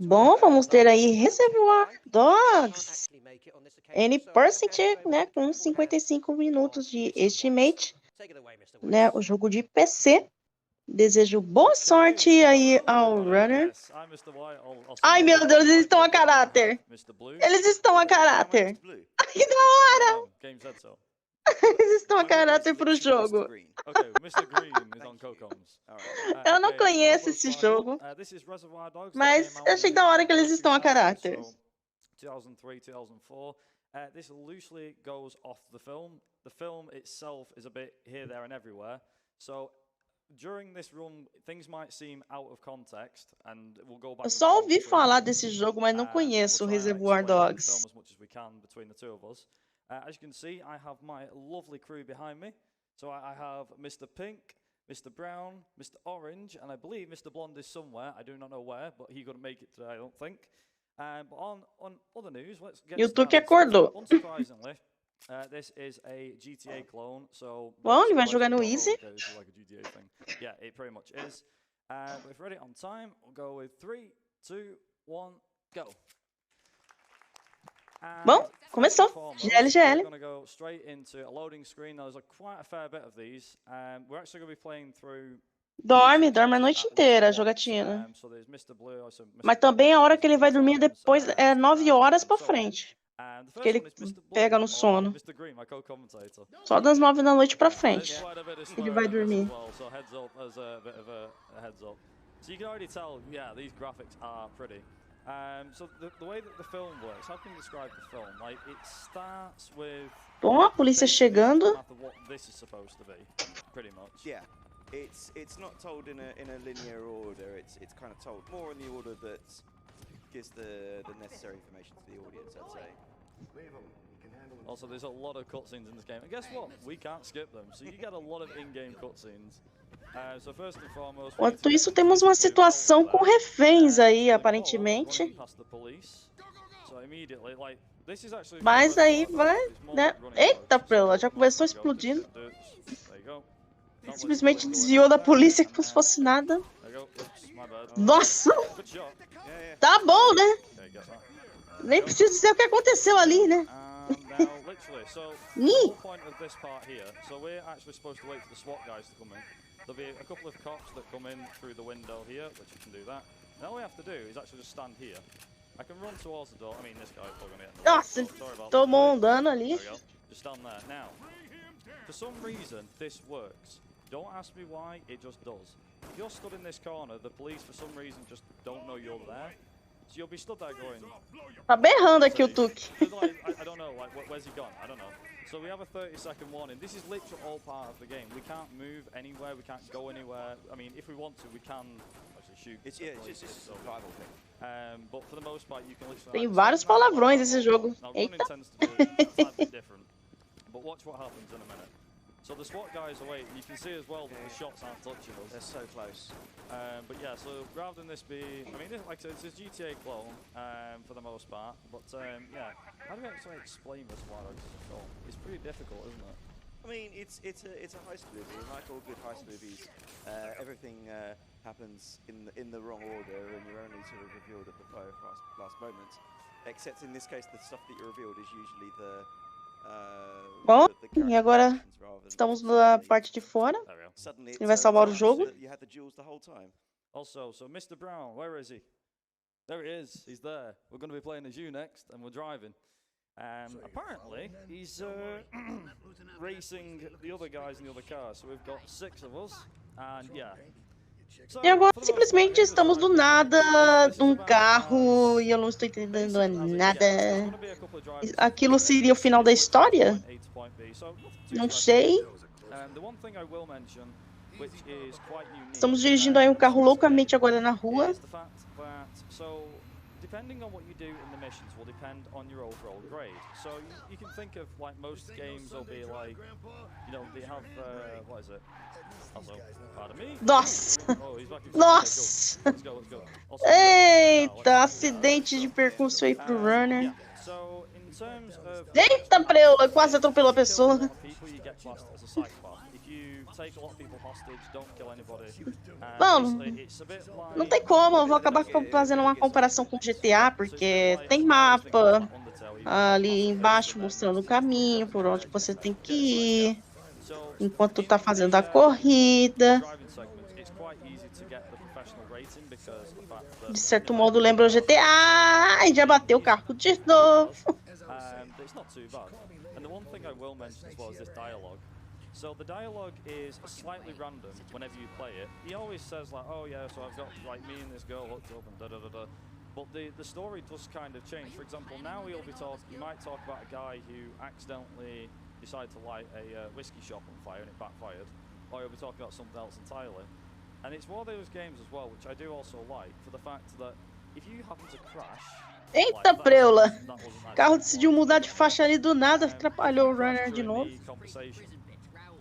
Bom, vamos ter aí Reservoir Dogs. N%, né, com 55 minutos de estimate, né, o jogo de PC. Desejo boa sorte aí ao runner. Ai, meu Deus, eles estão a caráter. Eles estão a caráter. Que da hora! Eles estão a caráter pro jogo. Eu não conheço esse jogo, mas eu achei da hora que eles estão a caráter. 2003, 2004. This loosely goes off the film. The film itself is a bit here, there, and everywhere. So during this run, things might seem out of context, and we'll go back. Eu só ouvi falar desse jogo, mas não conheço o Reservoir Dogs. As much as we can between the two of us. As you can see, I have my lovely crew behind me. So I have Mr. Pink, Mr. Brown, Mr. Orange, and I believe Mr. Blonde is somewhere. I do not know where, but he couldn't make it today, I don't think. But on other news, let's get YouTube acordou. Unsurprisingly, this is a GTA clone, so... Bom, ele vai jogar no Easy. Like a GTA thing. Yeah, it pretty much is. But if we're ready on time, we'll go with 3, 2, 1, go. Bom, começou. GLGL. We're going to go straight into a loading screen. There's quite a fair bit of these. We're actually going to be playing through... Dorme a noite inteira, a jogatina. Mas também a hora que ele vai dormir depois é 9 horas pra frente. Que ele pega no sono. Só das 9 da noite pra frente. Ele vai dormir. Bom, a polícia chegando. It's not told in a linear order. It's kind of told more in the order that gives the necessary information to the audience, I'd say. Also, there's a lot of cutscenes in this game, and guess what? We can't skip them, so you get a lot of in-game cutscenes. So first and foremost. Enquanto isso, temos uma situação com reféns aí, aparentemente. Mas aí vai, né? Eita, ela já começou explodindo. Simplesmente desviou da polícia como se fosse nada. Nossa! Tá bom, né? Nem preciso dizer o que aconteceu ali, né? Nossa, tomou um dano ali. For some reason, this works. Don't ask me why, it just does. If you're stood in this corner, the police for some reason just don't know you're there. So you'll be stood there going... Tá berrando aqui o Tuque. I don't know, like, where's he gone? I don't know. So we have a 30-second warning. This is literally all part of the game. We can't move anywhere, we can't go anywhere. I mean, if we want to, we can actually shoot. It's just a survival thing. But for the most part, you can literally... Tem vários palavrões esse jogo. Eita. But watch what happens in a minute. So the SWAT guys are waiting. You can see as well that the shots aren't touching us. They're so close. But yeah, so rather than this be... I mean, like I said, it's a GTA clone for the most part. But yeah, how do we actually explain this SWAT film? It's pretty difficult, isn't it? I mean, it's a heist movie, and like all good heist movies, everything happens in the wrong order, and you're only sort of revealed at the very last moment. Except in this case, the stuff that you're revealed is usually the... Bom, e agora estamos na parte de fora. Ele vai salvar o jogo. Also, so Mr. Brown, where is he? There he is. He's there. We're going to be playing as you next, and we're driving. Apparently, he's racing the other guys in the other cars. So we've got 6 of us, and yeah. E agora simplesmente estamos do nada num carro e eu não estou entendendo nada. Aquilo seria o final da história? Não sei. Estamos dirigindo aí um carro loucamente agora na rua. Depending on what you do in the missions will depend on your overall grade. So you can think of like most games will be like, you know, they have what is it? Also, pardon me. Nossa! Oh, he's back in Nossa! Let's go. Also, Eita, acidente de percurso aí pro runner. So in terms of Eita, preula, quase atropelou a pessoa. people you get classed as a psychopath. If you take a lot of people hostage, don't kill anybody. Bom, Basically, it's a bit não like... tem como, eu vou acabar fazendo uma comparação com GTA, So it's a bit porque like, tem I always think of mapa like Undertale, you have ali fast-paced embaixo and then mostrando o you have caminho, por onde to você tem que get inside, ir, So enquanto in tá fazendo a the corrida. driving segment, it's quite easy to get the professional rating because of the fact that De certo modo lembra o GTA. Ai, já bateu o carro de novo. it's not too bad. And the one thing I will mention as well is this dialogue. So the dialogue is slightly random whenever you play it. He always says like, oh yeah, so I've got like me and this girl hooked up and da da da da. But the story does kind of change. For example, now he might talk about a guy who accidentally decided to light a whiskey shop on fire and it backfired. Or he'll be talking about something else entirely. And it's one of those games as well, which I do also like, for the fact that if you happen to crash... Eita, preula. O carro decidiu mudar de faixa ali do nada, atrapalhou o runner de novo.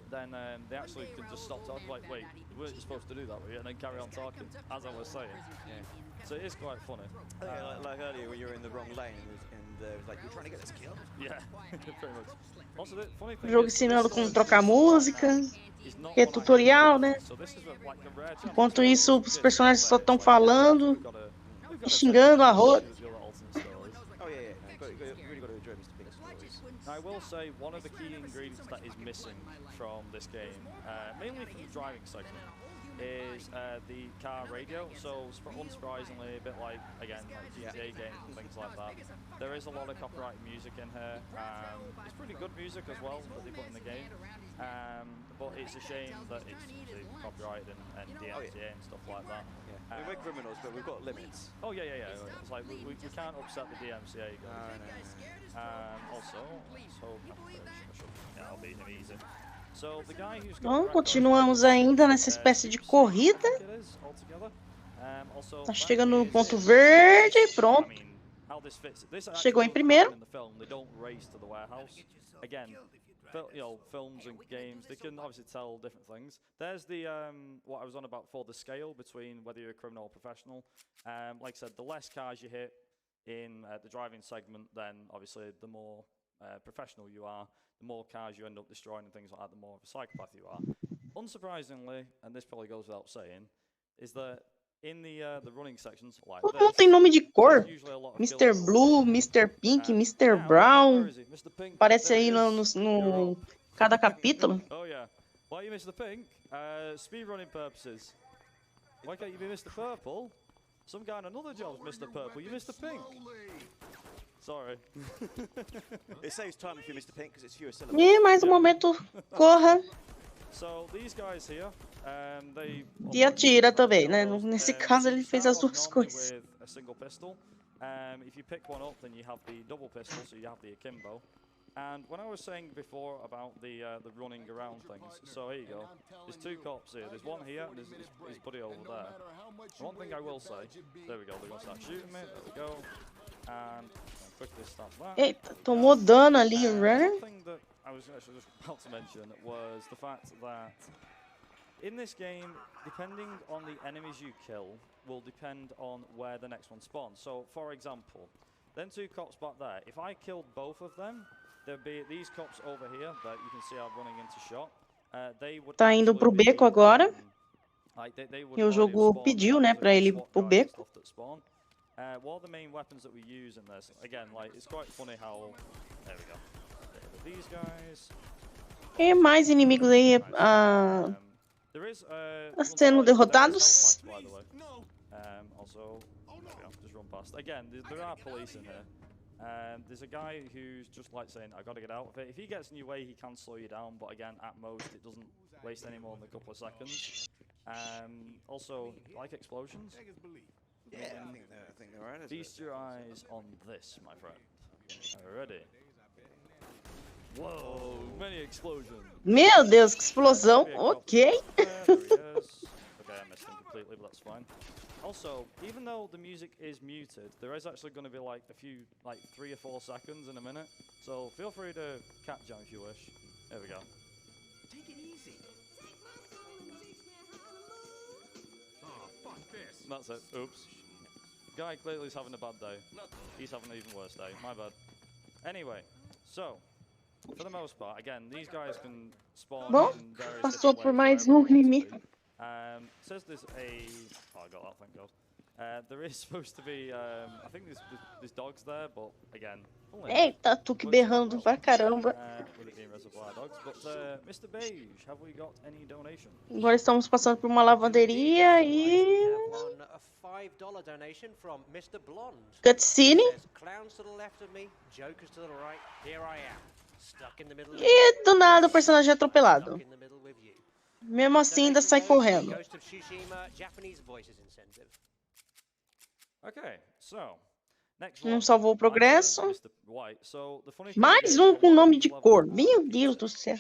Then they actually can just stop talking, like, wait, you weren't supposed to do that, were you? And then carry on talking, as I was saying. Yeah. So it is quite funny. Like earlier when you were in the wrong lane and it was like, you're trying to get this kill? Yeah, pretty much. Also, the funny thing O jogo ensinando como trocar música, que é tutorial, né? Enquanto isso, os personagens só estão falando e xingando a roda. Oh yeah, no, you really got to enjoy Mr. Pink's stories. Now, I will say one of the key ingredients that is missing from this game, mainly from the driving segment, is the car radio. So unsurprisingly, a bit like, again, like GTA games and things like that, there is a lot of copyrighted music in here. It's pretty good music as well that they put in the game. But it's a shame that it's copyrighted and DMCA and stuff like that. Yeah. We're criminals, but we've got limits. Oh yeah. It's like we can't upset the DMCA. Also, I'll beat him easy. So the guy who's got Bom, continuamos ainda nessa espécie de corrida. Tá chegando no ponto verde, pronto. Chegou em primeiro. Films and games, they can obviously tell different things. There's the what I was on about before, the scale between whether you're a criminal or professional. Like I said, the less cars you hit in the driving segment, then obviously the more professional you are, the more cars you end up destroying and things like that, the more of a psychopath you are. Unsurprisingly, and this probably goes without saying, is that in the running sections like Todo mundo tem nome de cor. Mr. Blue, Mr. Pink, Mr. Brown. Aparece aí no cada capítulo. Oh yeah. Why are you Mr. Pink? Speed running purposes. Why can't you be Mr. Purple? Some guy in another job's Mr. Purple. You Mr. Pink. Sorry. It saves time if you're Mr. Pink because it's fewer syllables. E mais um momento, corra. So these guys here, they E atira também, né? Nesse caso ele fez as duas coisas. A single pistol. If you pick one up, then you have the double pistol, so you have the akimbo. And when I was saying before about the running around things, so here you go. There's two cops here. There's one here, and there's his buddy over there. One thing I will say, there we go. They're gonna start shooting me. There we go. And quickly stop that. Eita, tomou dano ali, runner. One thing that I was actually just about to mention was the fact that in this game, depending on the enemies you kill, will depend on where the next one spawns. So, for example, them two cops back there, if I killed both of them, there'd be these cops over here that you can see are running into shot. They would Tá indo pro beco agora. E o jogo pediu, né, pra ele ir pro beco. What are the main weapons that we use in this? Again, like, it's quite funny how... There we go. These guys. E mais inimigos aí sendo derrotados. Also, just run past. Again, there are police in here. There's a guy who's just like saying, I gotta get out of it. If he gets in your way, he can slow you down, but again, at most, it doesn't waste any more than a couple of seconds. Also, like explosions. Yeah, I think they're right. Feast your eyes on this, my friend. Ready? Whoa, many explosions. Meu Deus, que explosão. Ok. Okay, I missed him completely, but that's fine. Also, even though the music is muted, there is actually going to be like a few, like 3 or 4 seconds in a minute. So feel free to cat jam if you wish. There we go. Take it easy. Oh, fuck this. That's it. Oops. Guy clearly is having a bad day. He's having an even worse day. My bad. Anyway, so for the most part, again, these guys can spawn Bom, in various passou different por ways mais wherever um they want to inimigo. be. Says there's a... Oh, I got that, thank God. There is supposed to be, I think there's dogs there, but again, only enough. Eita, Tuque Works quite berrando well, pra caramba. with it being Reservoir dogs. But Mr. Beige, have we got any donation? Agora estamos passando por uma lavanderia e... A $5 donation from Mr. Blonde. Cutscene. Says, clowns to the left of me, jokers to the right. Here I am, stuck in the middle. E do nada o personagem é atropelado. Stuck in the middle with you. Mesmo assim, ainda sai correndo. Ghost of Tsushima, Japanese voices incentive. Okay, so next Não one. salvou o progresso. Mr. White. So the funny thing Mais is, um a lot com of nome these de levels cor. are Meu like Deus it's- do céu.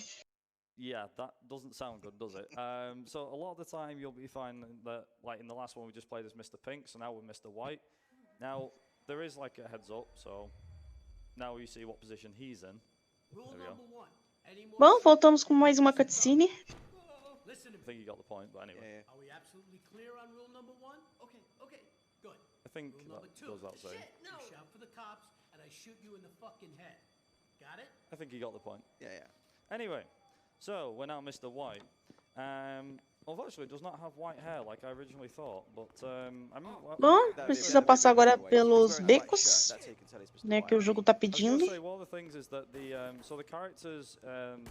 Yeah, that doesn't sound good, does it? So a lot of the time you'll be finding that, like in the last one we just played as Mr. Pink, so now we're Mr. White. Now there is like a heads up, so now you see what position he's in. There we go. Bom, voltamos com mais uma cutscene. I think you got the point, but anyway. Yeah, Are we absolutely clear on rule number 1? Okay, good. I think Rule number that 2. goes without saying. You shout for the cops, and I shoot you in the fucking head. Got it? I think you got the point. yeah. Anyway, so we're now Mr. White. Unfortunately, does not have white hair like I originally thought, but Bom, That would be precisa a bit passar weird agora anyway. He's pelos wearing a white becos, shirt, that's how you can tell he's Mr. né, que o White. jogo tá I was pedindo. gonna say, one of the things is that the characters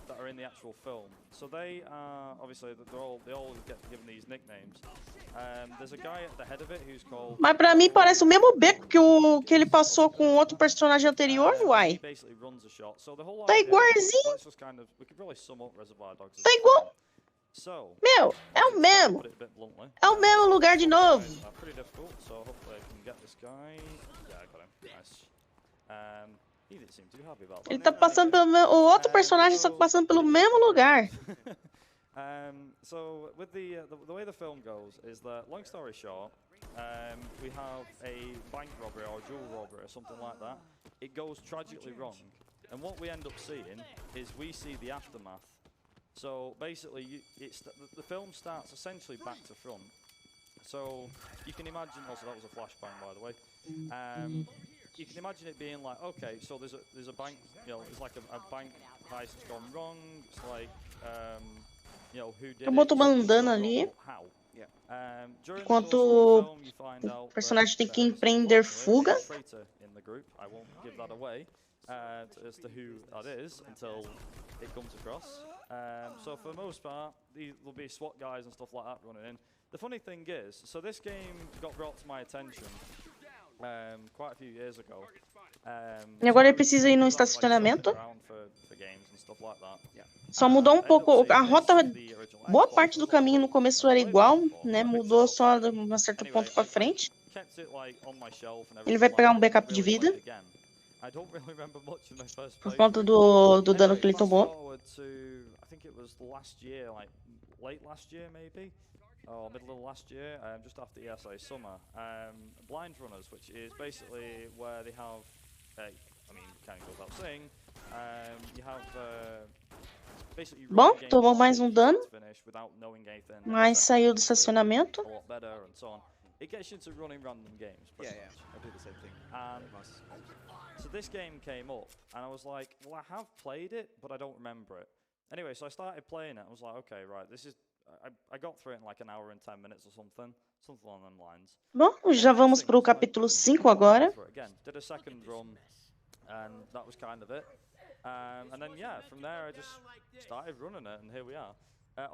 that are in the actual film, so they are obviously they all get given these nicknames. There's a guy at the head of it who's called. Mas pra mim parece o mesmo beco que ele passou com outro personagem anterior, He uai. basically runs a shot. So the whole Tá idea- igualzinho. Let's just kind of, we could probably sum up Reservoir Dogs. as Tá a igual. film. So. Meu, é o mesmo. Put it a bit bluntly. É o mesmo lugar de novo. Pretty difficult, so hopefully I can get this guy. Yeah, I got him. Nice. He didn't seem too happy about that. Ele tá passando pelo o outro personagem, só que passando pelo mesmo lugar. So with the way the film goes is that, long story short, we have a bank robbery or a jewel robbery or something like that. It goes tragically wrong, and what we end up seeing is we see the aftermath. So basically, the film starts essentially back to front. So you can imagine. Also, that was a flashbang, by the way. You can imagine it being like, okay, so there's a bank, there's like a bank heist has gone wrong. It's like, who did Acabou it? tomando dano Something's ali. gone wrong, but how? During the Enquanto course of the film, you find o out personagem tem that que there is empreender unfortunately fuga. a traitor in the group. I won't give that away as to who that is until it comes across. So for the most part, there'll be SWAT guys and stuff like that running in. The funny thing is, so this game got brought to my attention quite a few years ago. E agora ele precisa ir no estacionamento. Só mudou um pouco a rota. Boa parte do caminho no começo era igual, né? Mudou só de um certo ponto pra frente. Ele vai pegar um backup de vida. Por conta do dano que ele tomou. Or middle of last year, just after ESA summer, blind runners, which is basically where they have, I mean, kind of goes without saying, you have basically. Bom, tomou mais um dano, mas saiu do estacionamento. It gets you into running random games. Yeah, I do the same thing. So this game came up, and I was like, well, I have played it, but I don't remember it. Anyway, so I started playing it. I was like, okay, right, this is. I got through it in like an hour and 10 minutes or something along them lines. Bom, já vamos pro capítulo 5 agora. Again, did a second run, and that was kind of it. And then yeah, from there I just started running it, and here we are.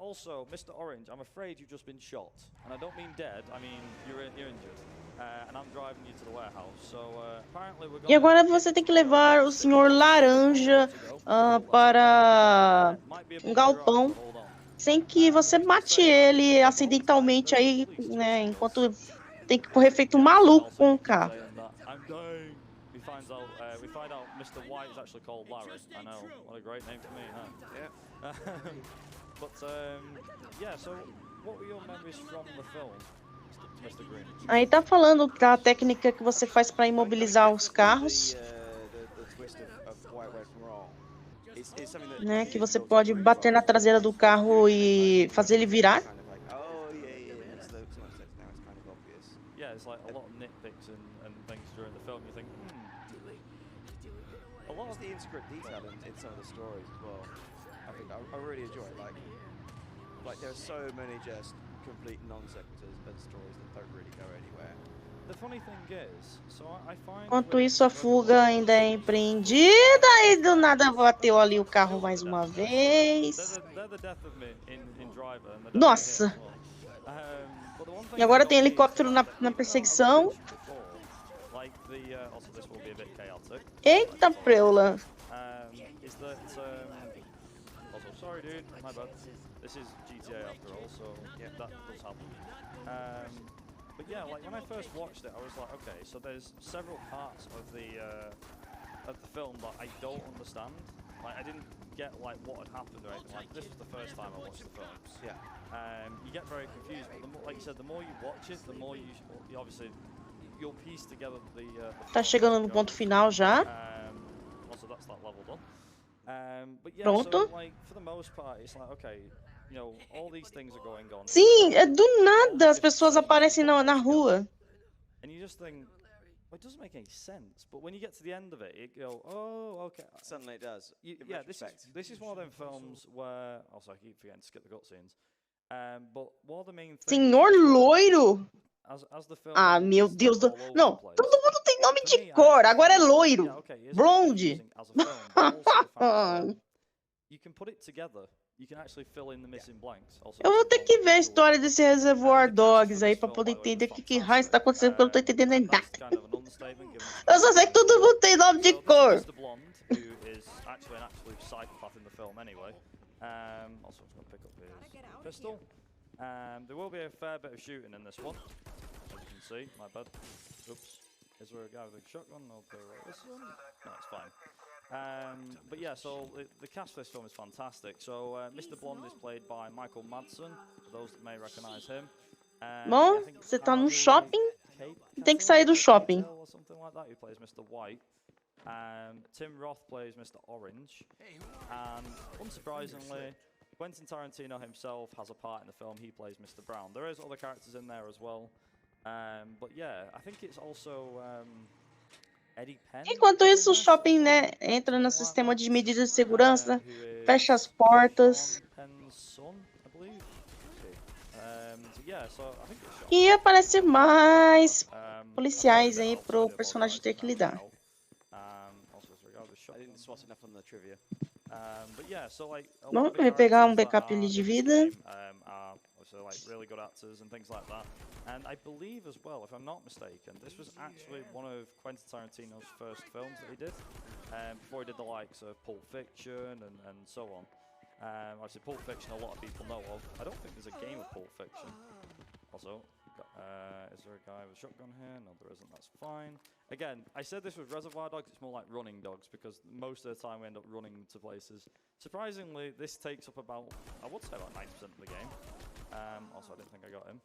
Also, Mr. Orange, I'm afraid you've just been shot, and I don't mean dead. I mean you're injured, and I'm driving you to the warehouse. So apparently we're going. E agora você tem que levar o senhor Laranja para um galpão, sem que você mate ele acidentalmente aí, né? Enquanto tem que correr feito um maluco com o carro. We find out Mr. White is actually called Larry. I know, what a great name for me, huh? Yeah. But yeah, so what were your memories from the film, Mr. Green? Aí tá falando da técnica que você faz para imobilizar os carros, né? Que você pode bater na traseira do carro e fazer ele virar. Yeah, it's like a lot of nitpicks and things during the film. You think, a lot Just of the intricate detail in some of the stories as well. I think I really enjoy it. Like there are so many just complete non sequiturs and stories that don't really go anywhere. the funny thing is, so I find Enquanto with isso, a Reservoir fuga ainda é Dogs, empreendida e do nada bateu ali o carro mais they're uma the death of me. vez. They're the death of me in Driver and the death of me Nossa! as well. But the one thing E agora that tem got me is the helicóptero fact that na even though, as I perseguição. mentioned before, like also this will be a bit chaotic. Eita, preula! Is that also sorry, dude, my bad. This is GTA after all, so yeah, that does happen. But yeah, like when I first watched it, I was like, okay, so there's several parts of the film that I don't understand. Like I didn't get like what had happened or anything. Like this was the first time I watched the film. Yeah. You get very confused, but the more, like you said, the more you watch it, the more you obviously you'll piece together the Tá chegando no ponto final já. Also, that's that level done. But yeah, Pronto. so like for the most part, it's like okay, you know, all these things are going on. Sim, é do nada as pessoas aparecem na rua. And you just think, well, it doesn't make any sense. But when you get to the end of it, you go, oh, okay. Suddenly it does. Yeah, this is one of them films where also I keep forgetting to skip the cutscenes. But one of the main things. Senhor Loiro! As the film Ah, meu is, Deus like, do... all over Não, the place, todo mundo tem nome for de me, I cor, actually agora é think, loiro. yeah, okay, it is Blonde. confusing as a film, but also the fact that you can put it together. You can actually fill in the missing blanks. Also, Eu vou ter que ver a história desse Reservoir Dogs aí pra poder entender o que raio está acontecendo, porque eu não tô entendendo nada. Eu só sei que todo mundo tem nome de cor. Mr. Blonde, who is actually an absolute psychopath in the film anyway. Also, I'm just going to pick up his pistol. There will be a fair bit of shooting in this one, as you can see. My bad. Oops. Is there a guy with a shotgun? No, this one? No, it's fine. But yeah, so the cast for this film is fantastic. So Mr. Blonde is played by Michael Madsen, for those that may recognize him. Bom, você tá no shopping, tem que sair do shopping. Or something like that, who plays Mr. White. Tim Roth plays Mr. Orange. And unsurprisingly, Quentin Tarantino himself has a part in the film. He plays Mr. Brown. There is other characters in there as well. But yeah, I think it's also Eddie Penn. Enquanto isso, o shopping, né, entra no sistema de medidas de segurança, fecha as portas. E aparece mais policiais aí pro personagem ter que lidar. Bom, vai pegar um backup ali de vida. And I believe as well, if I'm not mistaken, this was actually one of Quentin Tarantino's first films that he did, before he did the likes of Pulp Fiction and so on. Obviously Pulp Fiction a lot of people know of. I don't think there's a game of Pulp Fiction. Also, is there a guy with a shotgun here? No, there isn't, that's fine. Again, I said this was Reservoir Dogs, it's more like running dogs, because most of the time we end up running to places. Surprisingly, this takes up about, I would say about 90% of the game. Also, I didn't think I got him.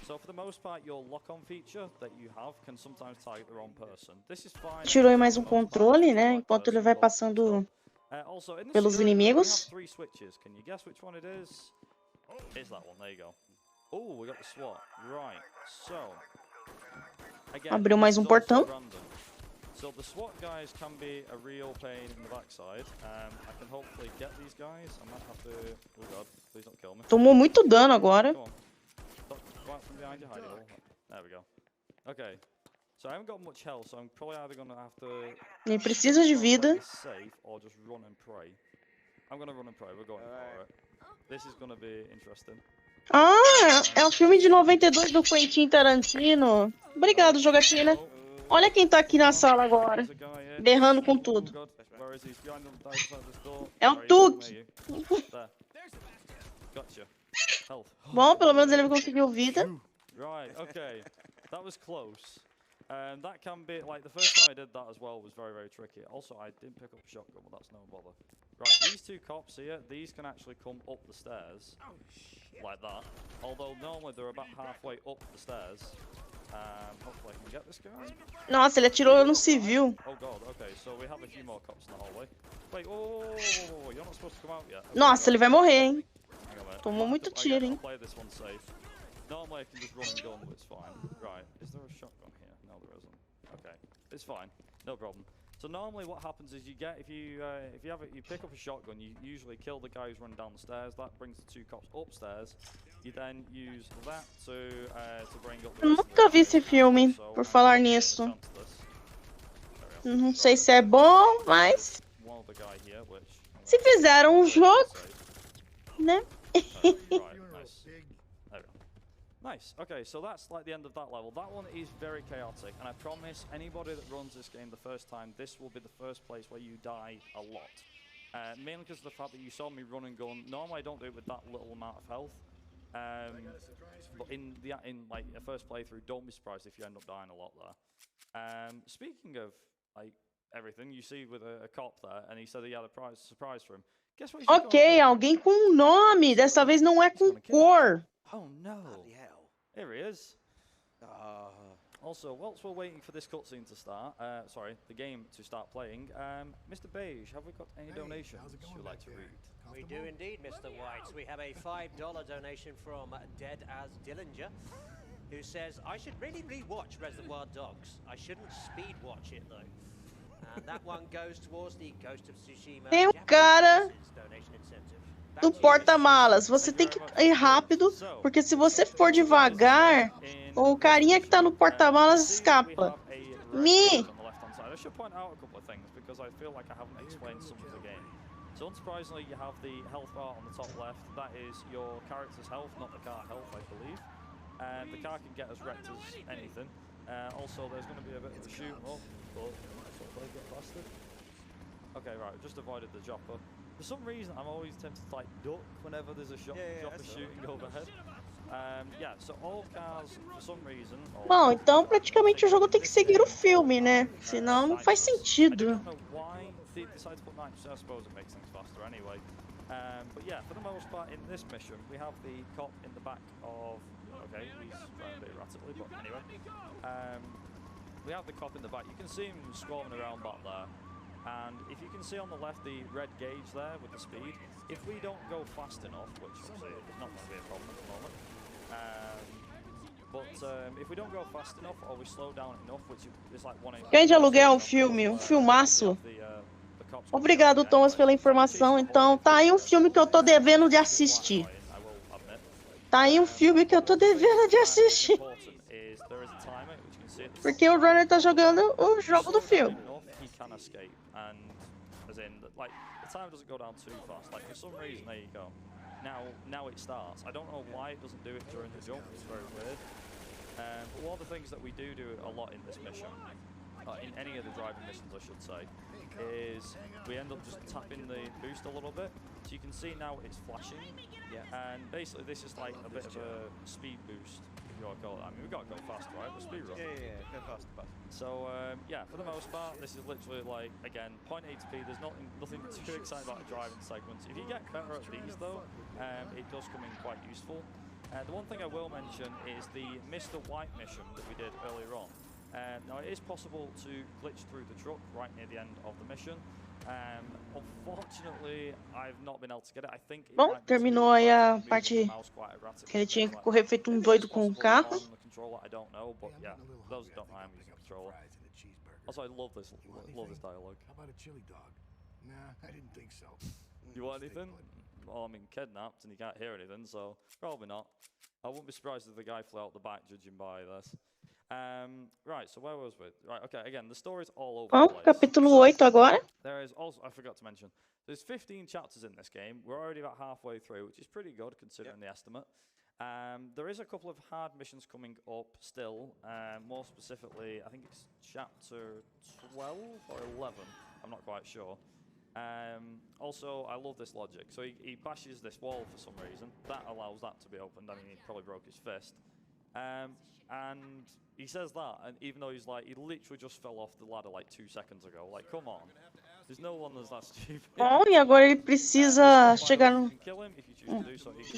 So for the most part, your lock-on feature that you have can sometimes target the wrong person. This is fine. Tirou mais um controle, né, enquanto ele vai passando pelos inimigos. Three switches. Can you guess which one it is? It's that one. There you go. Oh, we got the SWAT. Right. So again, Abriu mais um portão. So the SWAT guys can be a real pain in the backside. I can hopefully get these guys. I might have to. Oh God, please don't kill me. Tomou muito dano agora. Come on. Go out from behind your hidey hole. There we go. Okay. So I haven't got much health, so I'm probably either gonna have to. Ele precisa de vida. Safe or just run and pray. I'm gonna run and pray. We're going for it. This is gonna be interesting. Ah, é um filme de 92 do Quentin Tarantino. Obrigado, jogatina. Olha quem tá aqui na sala agora, berrando com tudo. É o Tuque. Bom, pelo menos ele conseguiu vida. Right, okay. That was close. That can be, like, the first time I did that as well was very, very tricky. Also, I didn't pick up a shotgun, but that's no bother. Right, these two cops here, these can actually come up the stairs. Like that. Although normally they're about halfway up the stairs. Hopefully I can get this guy. Nossa, ele atirou no civil. Oh God, okay, so we have a few more cops in the hallway. Wait, whoa, you're not supposed to come out yet. Okay, nossa, ele vai morrer, hein? Tomou muito tiro, hein? Play this one safe. Normally I can just run and gun, but it's fine. Right, is there a shotgun here? No, there isn't. Okay, it's fine, no problem. So normally what happens is you get if you pick up a shotgun, you usually kill the guy who's running down the stairs. That brings the 2 cops upstairs. You then use that to bring up the Eu rest of nunca the vi esse filme, So, por falar nisso. Não sei se é bom, mas One other guy here, which se fizeram um jogo, né? right, nice. There we go. Nice. Okay, so that's like the end of that level. That one is very chaotic, and I promise anybody that runs this game the first time, this will be the first place where you die a lot. Mainly because of the fact that you saw me run and gun. Normally I don't do it with that little amount of health. But in like a first playthrough, don't be surprised if you end up dying a lot there. Speaking of like everything, you see with a cop there, and he said he had a surprise for him. Guess what? Ok, alguém com um nome. Dessa vez não é com cor. Oh no! Bloody hell. Here he is. Also, whilst we're waiting for this cutscene to start, sorry, the game to start playing, Mr. Beige, have we got any donations you'd like to read? We do indeed, Mr. White. We have a $5 donation from Dead as Dillinger, who says, I should really rewatch Reservoir Dogs. I shouldn't speed watch it though. And that one goes towards the Ghost of Tsushima Tem um cara donation incentive. do porta-malas. Você tem que ir rápido, porque se você for devagar, o carinha que tá no porta-malas escapa. Me! I should point out a couple of things because I feel like I haven't explained some of the game. So unsurprisingly, you have the health bar on the top left. That is your character's health, not the car health, I believe. And the car can get as wrecked as anything. Also, there's going to be a bit of a shoot up, but hopefully get faster. Okay, right, just avoided the chopper. For some reason, I'm always tempted to like duck whenever there's a chopper shooting overhead. Yeah, so all cars, for some reason. Bom, então praticamente o jogo tem que seguir o filme, né? Senão não faz sentido. They decide to put nitrous, I suppose it makes things faster anyway. But yeah, for the most part in this mission, we have the cop in the back of. Okay, he's trying a bit erratically, but anyway. We have the cop in the back. You can see him squirming around back there. And if you can see on the left the red gauge there with the speed, if we don't go fast enough, which obviously is not going to be a problem at the moment, but if we don't go fast enough or we slow down enough, which is like one. Ganhei de aluguel um filme, um filmaço. Obrigado, Thomas, pela informação. Então, tá aí um filme que eu tô devendo de assistir. Tá aí um filme que eu tô devendo de assistir. Porque o Runner tá jogando o jogo do filme. Can escape, and as in like the time doesn't go down too fast. Like for some reason, there you go. Now it starts. I don't know why it doesn't do it during the jump. It's very weird. But one of the things that we do a lot in this mission, in any of the driving missions, I should say, is we end up just tapping the boost a little bit. So you can see now it's flashing. Yeah. And basically, this is like a bit of a speed boost. I mean, we've got to go fast, right? We're speed run. Yeah, go fast. So, yeah, for the most part, this is literally like, again, point A to B. There's nothing too exciting about the driving segments. If you get better at these, though, it does come in quite useful. The one thing I will mention is the Mr. White mission that we did earlier on. Now, it is possible to glitch through the truck right near the end of the mission. Unfortunately, I've not been able to get it. I think it Bom, terminou aí a parte que ele tinha que correr feito um doido com o carro. I don't know, but yeah, those who don't know, I'm using a controller. Also, I love this dialogue. How about a chili dog? Nah, I didn't think so. You want anything? Well, I'm kidnapped and you can't hear anything, so probably not. I wouldn't be surprised if the guy flew out the back, judging by this. Right, so where was we? Right, okay, again, the story's all over Bom, the place. capítulo 8 agora. There is also, I forgot to mention, there's 15 chapters in this game. We're already about halfway through, which is pretty good considering the estimate. There is a couple of hard missions coming up still. More specifically, I think it's chapter 12 or 11. I'm not quite sure. Also, I love this logic. So he bashes this wall for some reason. That allows that to be opened. I mean, he probably broke his fist. And he says that, and even though he's like, he literally just fell off the ladder like 2 seconds ago. Like, come on. There's no one that's that stupid. Bom, e agora ele precisa chegar no,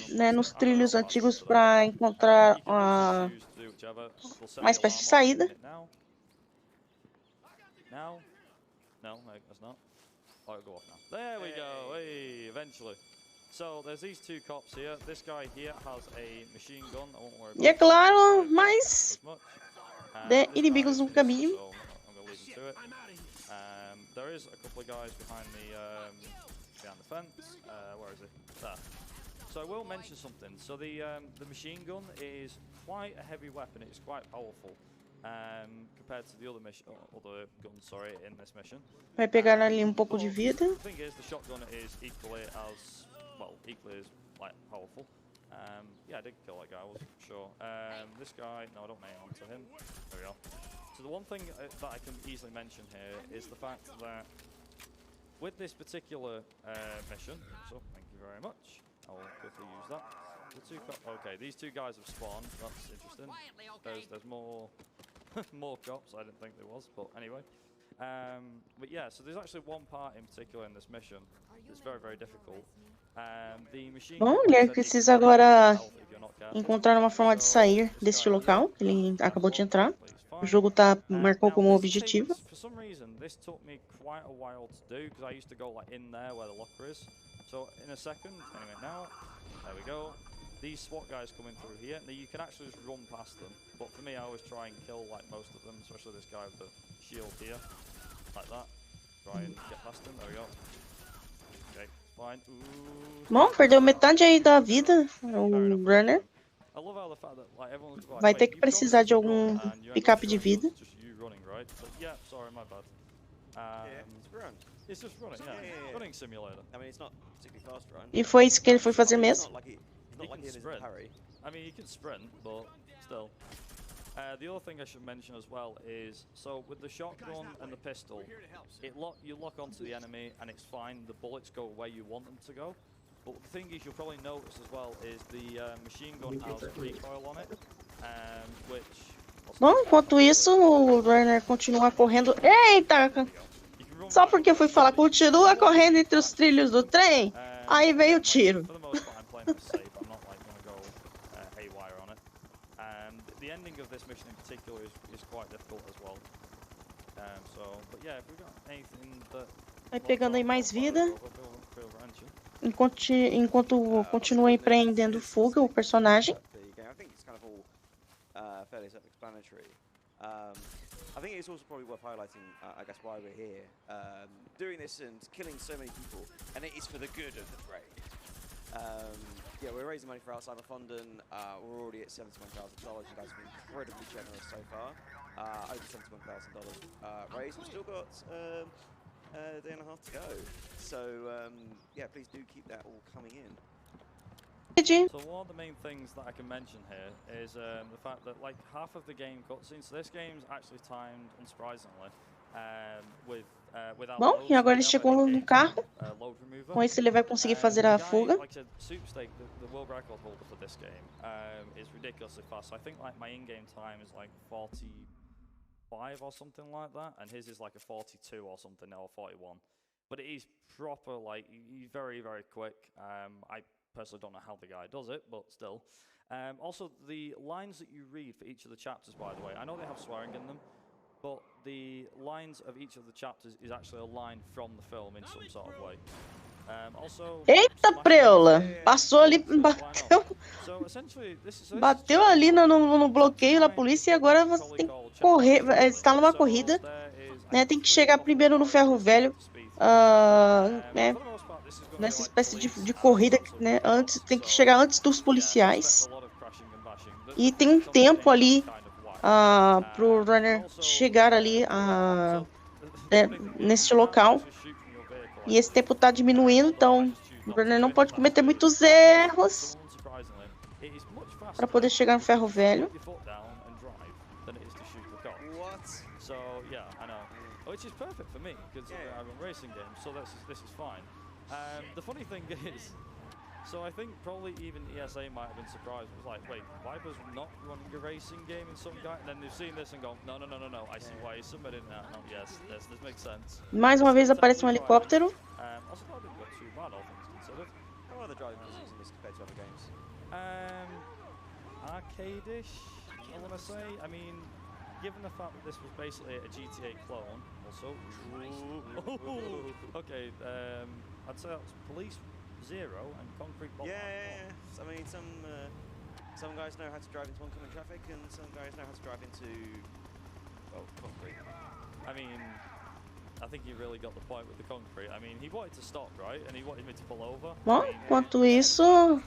né, nos trilhos antigos para encontrar uma espécie de saída. No, that's not. Oh, it'll go off now. There we go. Hey, eventually. So there's these two cops here. This guy here has a machine gun. I won't worry about E é claro, mais inimigos no caminho. So I'm gonna leave him to it. there is a couple of guys behind the fence. Where is it? There. So I will mention something. So the machine gun is quite a heavy weapon. It's quite powerful compared to the other guns, sorry, in this mission. Vai pegar ali pouco de vida. The thing is, the shotgun is equally as like powerful. Yeah, I did kill that guy. I wasn't sure. This guy, no, I don't aim onto him. There we go. So the one thing that I can easily mention here is the fact that with this particular mission, so thank you very much. I will quickly use that. Okay, these two guys have spawned. That's interesting. There's more more cops. I didn't think there was, but anyway. But yeah, so there's actually one part in particular in this mission that's very, very difficult. The machine Bom, ele precisa agora encontrar uma forma de sair deste local. Ele acabou de entrar. O jogo marcou como objetivo. For some reason, this took me quite a while to do because I used to go like in there where the locker is. So in a second, anyway, now there we go. These SWAT guys coming through here. Now you can actually just run past them, but for me, I always try and kill like most of them, especially this guy with the shield here, like that. Try and get past him. There we go. Okay, fine. Bom, perdeu metade aí da vida o runner. I love how the fact that like everyone's like, Vai ter que precisar de algum pick-up de vida. Just you running, right? But yeah, sorry, my bad. It's run. It's just running, yeah. Running simulator. I mean, it's not particularly fast run. E foi isso que ele foi fazer It's mesmo. not like he is in a hurry. I mean, you can sprint, but still. The other thing I should mention as well is, so with the shotgun and the pistol, you lock onto the enemy and it's fine. The bullets go where you want them to go. But the thing is, you'll probably notice as well is the machine gun has recoil on it, which. Bom, enquanto isso, o runner continua correndo. Eita! Só porque eu fui falar, continua correndo entre os trilhos do trem, aí veio o tiro. The ending of this mission in particular is quite difficult as well. But yeah, if we've got anything that. Vai pegando aí mais vida. Enquanto continua empreendendo fuga o personagem. I think it's kind of all fairly self-explanatory. I think it's also probably worth highlighting, I guess, why we're here, doing this and killing so many people, and it is for the good of the fray. Yeah, we're raising money for Alzheimer Fonden. We're already at $71,000. You guys have been incredibly generous so far. Over $71,000 raised. We've still got a day and a half to go. So yeah, please do keep that all coming in. So one of the main things that I can mention here is the fact that like half of the game cutscenes. So this game's actually timed, unsurprisingly, without. Bom, e agora ele chegou no carro. Com isso ele vai conseguir fazer a fuga. Like I said, Superstake, the world record holder for this game, is ridiculously fast. So I think like my in-game time is like 45 or something like that, and his is like a 42 or something, or 41. But it is proper, like he's very, very quick. I personally don't know how the guy does it, but still. Also, the lines that you read for each of the chapters, by the way, I know they have swearing in them, but the lines of each of the chapters is actually a line from the film in some sort of way. Also, eita preula! Passou ali, bateu ali no bloqueio da polícia e agora você tem que correr, está numa corrida, né? Tem que chegar primeiro no ferro velho, né? Nessa espécie de corrida, né? Tem que chegar antes dos policiais. E tem um tempo ali pro runner chegar ali nesse local. E esse tempo tá diminuindo, então o runner não pode cometer muitos erros para poder chegar no ferro velho. Which is perfect for me because I run racing games, so this is fine. The funny thing is, so I think probably even ESA might have been surprised. It was like, wait, Viper's not running a racing game in some guy, and then they've seen this and gone, no, I see why he's submitting that. No, yes, this makes sense. Mais uma vez aparece um helicóptero. Also, I didn't go too bad, all things considered. How are the driving mechanics in this compared to other games? Arcade-ish, I want to say. I mean, given the fact that this was basically a GTA clone, also. Okay, I'd say that's Police Zero and Concrete Bomb. Yeah. I mean, some guys know how to drive into oncoming traffic, and some guys know how to drive into concrete. I mean, I think he really got the point with the concrete. I mean, he wanted to stop, right? And he wanted me to pull over. Bom, I mean, enquanto isso,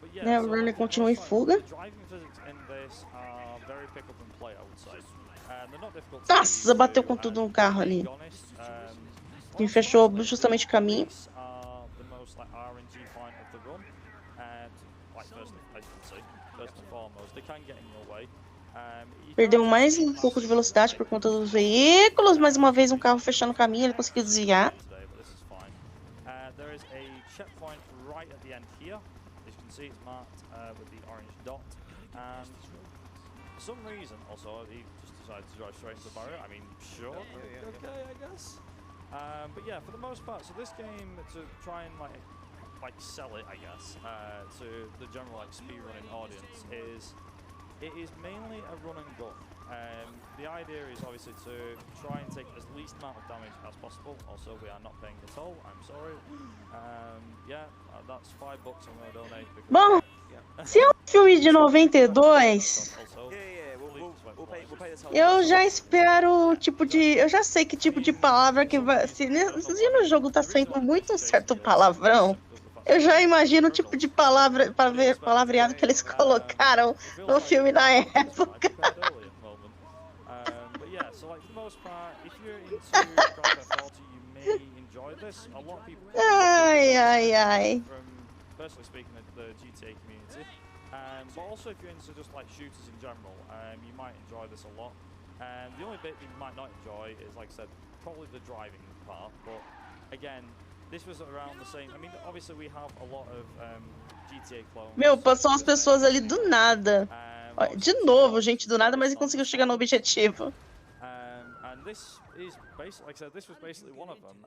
but yeah, né, o so runner for the continua em most part, fuga. the driving physics in this are very pick up and play, I would say. They're not difficult to get Nossa, used bateu to, com tudo and no carro being ali. honest, Que fechou unsurprisingly, justamente o the caminho. police are the most like RNG point of the run, and like first, as you can see, first and foremost, they can get in your way. You can Perdeu actually mais speed um past pouco de them velocidade por today. conta dos veículos. Mais uma vez um carro fechando o caminho, ele conseguiu desviar. Today, but this is fine. There is a checkpoint right at the end here. As you can see, it's marked with the orange dot. And for some reason, also, he just decided to drive straight into the barrier. I mean, sure, okay, I guess. But yeah, for the most part, so this game, to try and like sell it, I guess, to the general like speedrunning audience, it is mainly a run and gun. The idea is obviously to try and take as least amount of damage as possible. Also, we are not paying the toll. I'm sorry. Yeah, that's $5 I'm going to donate. Bom, se é um filme de 92, eu já espero o tipo de... Eu já sei que tipo de palavra que vai... Se no jogo tá saindo muito um certo palavrão, eu já imagino o tipo de palavreado que eles colocaram no filme na época. But yeah, so like for the most part, if you're into Grand Theft Auto, you may enjoy this. A lot of people from personally speaking the GTA community, but also if you're into just like shooters in general, you might enjoy this a lot. The only bit you might not enjoy is, like I said, probably the driving part. But again, this was around the same. I mean, obviously we have a lot of GTA clones. Meu, passou umas pessoas ali do nada. De novo, gente, do nada, mas ele conseguiu chegar no objetivo. And this is basically, like I said, this was basically one of them.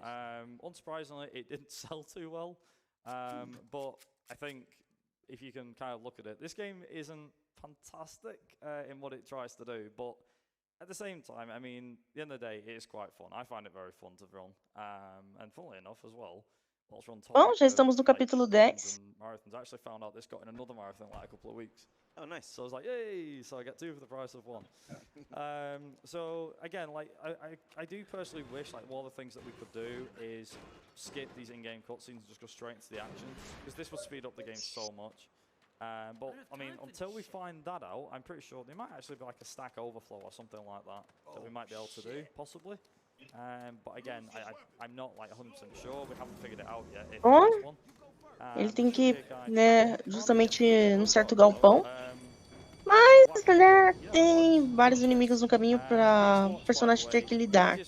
Unsurprisingly, it didn't sell too well. But I think if you can kind of look at it, this game isn't fantastic in what it tries to do, but at the same time, I mean, at the end of the day, it is quite fun. I find it very fun to run, and funnily enough as well. Bom, já estamos no capítulo 10. Marathons. I actually found out this got in another marathon like a couple of weeks. Oh, nice. So I was like, yay! So I get 2 for the price of 1. So again, like I do personally wish like one of the things that we could do is skip these in-game cutscenes and just go straight into the action, because this would speed up the game so much. But I mean, until we find that out, I'm pretty sure there might actually be like a stack overflow or something like that that we might be able to do, possibly. But again, I'm not like 100% sure. We haven't figured it out yet. If this one. Ele tem que ir, né, justamente num certo galpão. Mas, né, tem vários inimigos no caminho para o personagem ter que lidar.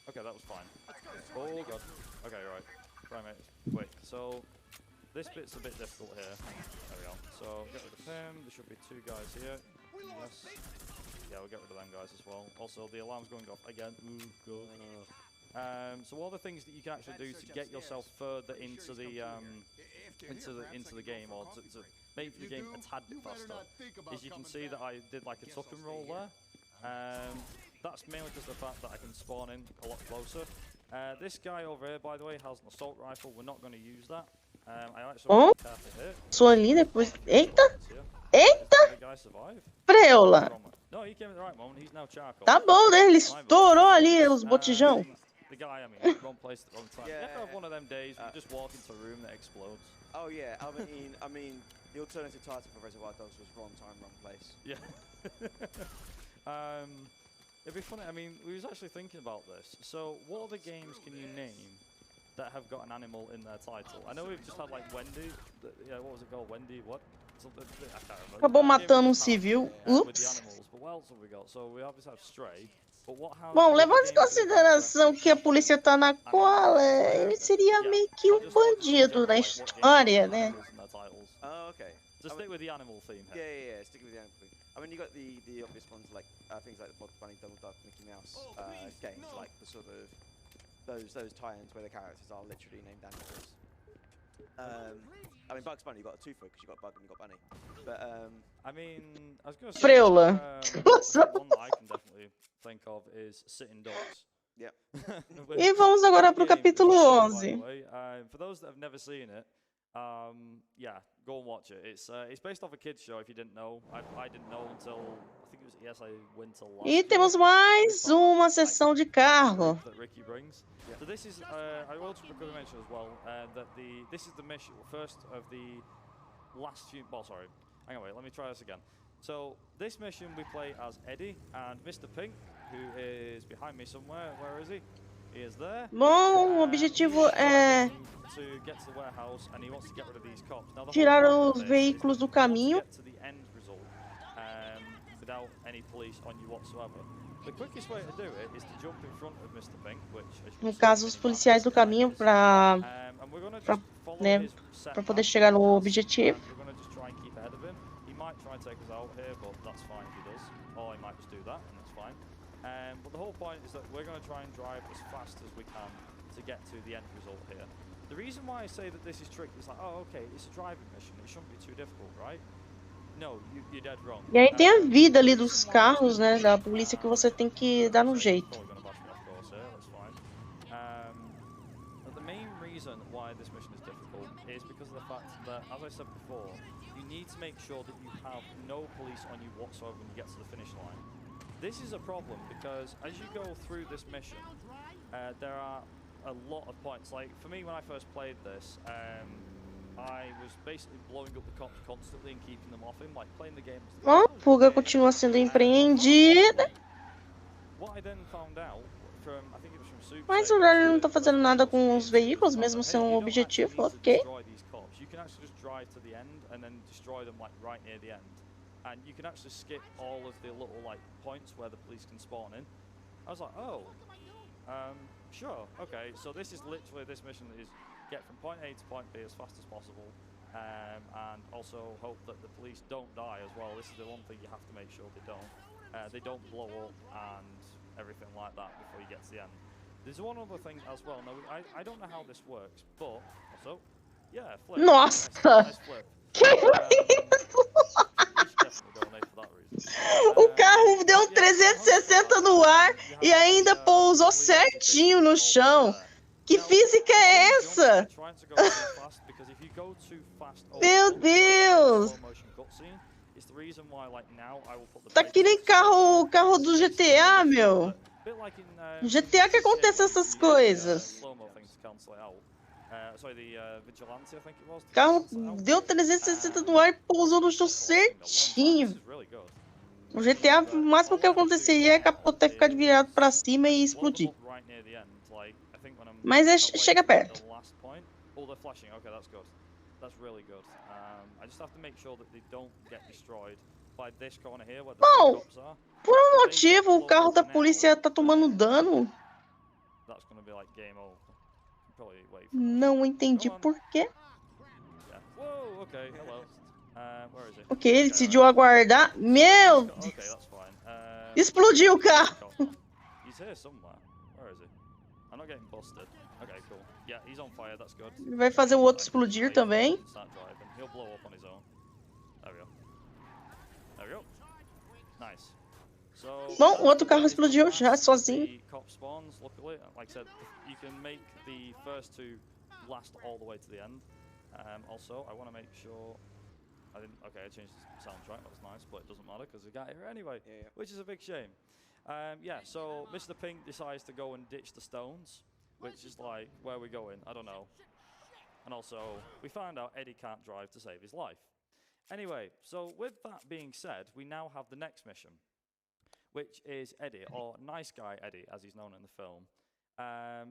Okay, that was fine. Oh god. Okay, right. Right, mate. Quick. So, this bit's a bit difficult here. There we go. So, get rid of him. There should be 2 guys here. Yes. Yeah, we'll get rid of them guys as well. Also, the alarm's going off again. Ooh, god. So, all the things that you can actually do to get yourself further into the game, or to make the game a tad bit faster, is you can see that I did like a tuck and roll there. That's mainly just the fact that I can spawn in a lot closer. This guy over here, by the way, has an assault rifle. We're not going to use that. I actually Sou ali depois. Eita! Eita! Preula! No, he came at the right moment. He's now charcoal. Tá bom, né? Ele estourou ali os botijão. The guy, I mean, wrong place at the wrong time. You ever have one of them days where you just walk into a room that explodes? Oh yeah, I mean, the alternative title for Reservoir Dogs was Wrong Time, Wrong Place. Yeah. It'd be funny. I mean, we was actually thinking about this. So, what other games can you name that have got an animal in their title? I know we've just had like Wendy. Yeah, what was it called? Wendy what? Something, I can't remember. Acabou matando civil. With the Ups. animals, but what else have we got? So we obviously have Stray. But what has Bom, levando em consideração que a polícia tá na cola, ele seria meio que um bandido na história, né? Oh, okay. To stick with the animal theme here. Yeah, stick with the animal theme. I mean, you got the obvious ones like things like the Bugs Bunny, Donald Duck, Mickey Mouse games, like the sort of those tie-ins where the characters are literally named animals. I mean, Bugs Bunny, you got a twofer because you got Bug and you got Bunny. But I mean, I was going to say Preula. one that I can definitely think of is Sitting Ducks. Yeah. E vamos agora pro capítulo 11. For those that have never seen it, Yeah, go and watch it. It's based off a kids show. If you didn't know, I didn't know until I think it was ESA Winter last E year. temos mais uma sessão de carro. That Ricky brings. So this is I also quickly mention as well that this is the mission first of the last few. Well, sorry. Hang on, wait. Let me try this again. So this mission we play as Eddie and Mr. Pink, who is behind me somewhere. Where is he? He is there. Bom, o objetivo é To get to the warehouse, and he wants to get rid of these cops. Now, the tirar whole point os of this veículos is do that you want to caminho. get to the end result, without any police on you whatsoever. The quickest way to do it is to jump in front of Mr. Pink, which, as you can No see, caso, os policiais do caminho para and we're gonna just follow né, his set para poder path, chegar no and objetivo. we're gonna just try and keep ahead of him. He might try and take us out here, but that's fine if he does. Or he might just do that, and that's fine. But the whole point is that we're going to try and drive as fast as we can to get to the end result here. The reason why I say that this is tricky is like, oh, okay, it's a driving mission. It shouldn't be too difficult, right? No, you're dead wrong. E aí tem a vida ali dos carros, né, da polícia que você tem que dar um jeito. But the main reason why this mission is difficult is because of the fact that, as I said before, you need to make sure that you have no police on you whatsoever when you get to the finish line. This is a problem because as you go through this mission, there are a lot of points. Like for me, when I first played this, I was basically blowing up the cops constantly and keeping them off him, like playing the game. Bom, fuga continua sendo empreendida. What I then found out from, I think it was from Super. Mas o Rally não tá fazendo nada com os veículos, mesmo sendo um objetivo, ok. You can actually just drive to the end and then destroy them like right near the end. And you can actually skip all of the little like points where the police can spawn in. I was like, oh, sure, okay. So this is literally, this mission is get from point A to point B as fast as possible, and also hope that the police don't die as well. This is the one thing you have to make sure they don't blow up and everything like that before you get to the end. There's one other thing as well. Now I don't know how this works, but also, yeah, flip. Nossa! Nice flip. Que O carro deu 360 no ar e ainda pousou certinho no chão. Que física é essa? Meu Deus! Tá que nem carro do GTA, meu. No GTA que acontece essas coisas. O carro deu 360 no ar e pousou no chão certinho. No GTA, o máximo que aconteceria é capotar e ficar virado pra cima e explodir. Mas chega perto. Bom, por um motivo o carro da polícia tá tomando dano. Não entendi por quê. Ok, ele decidiu aguardar. Meu Deus! Explodiu o carro! Ele vai fazer o outro explodir também. Bom, o outro carro explodiu já sozinho. Also, I want to make sure I didn't. Okay, I changed the soundtrack. That was nice, but it doesn't matter because we got here anyway, which is a big shame. Yeah. So Mr. Pink decides to go and ditch the stones, which is like, where are we going? I don't know. And also, we find out Eddie can't drive to save his life. Anyway, so with that being said, we now have the next mission, which is Eddie, or Nice Guy Eddie, as he's known in the film.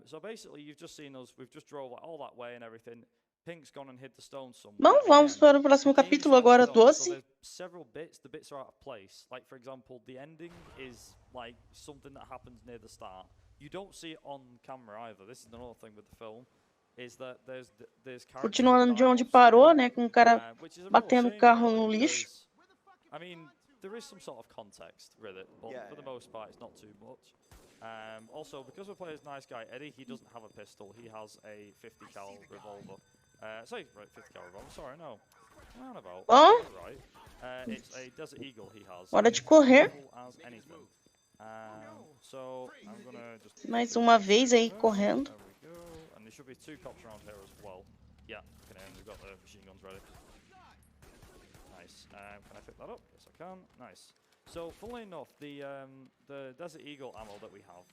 So basically, you've just seen us. We've just drove all that way and everything. Pink's gone and hid the stones somewhere. Bom, vamos para o próximo capítulo agora, 12. Several bits, the bits are out of place. Like for example, the ending is like something that happens near the start. You don't see it on camera either. This is another thing with the film, is that there's continuando de onde parou, né, com o cara batendo o carro no lixo. I mean, there is some sort of context with it, but for the most part, it's not too much. Also, because we're playing as Nice Guy Eddie, he doesn't have a pistol. He has a 50 cal revolver. Sorry, right, 50 cal revolver. Sorry, no. Not about. Oh? Right. It's a Desert Eagle he has. Hora de correr. As anything. So I'm gonna just. Mais uma vez aí correndo. There we go. And there should be two cops around here as well. Yeah, we've got the machine guns ready. Nice. Can I pick that up? Yes, I can. Nice. So, funnily enough, the Desert Eagle ammo that we have,